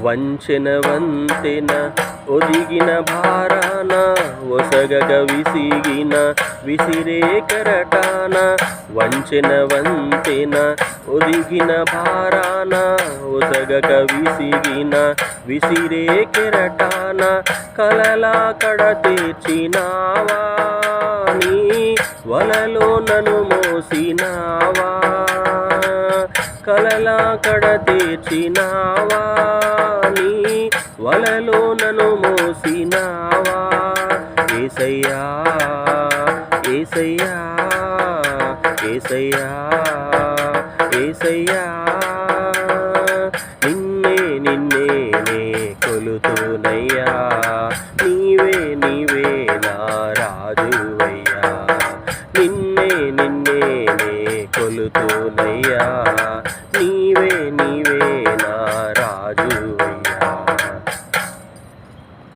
వంచెన వంతెన ఒదిగిన భారాన ఒసగగ విసిగిన విసిరే కెరటాన వంచెన వంతెన ఒదిగిన భారాన ఒసగగ విసిగిన విసిరే కెరటాన కలలా కడ తీర్చినావా నీ వలలో నన్ను మోసినావా కలలా కడ తీర్చినావా నీ వలలో నన్ను మోసినావా యేసయ్యా యేసయ్యా యేసయ్యా యేసయ్యా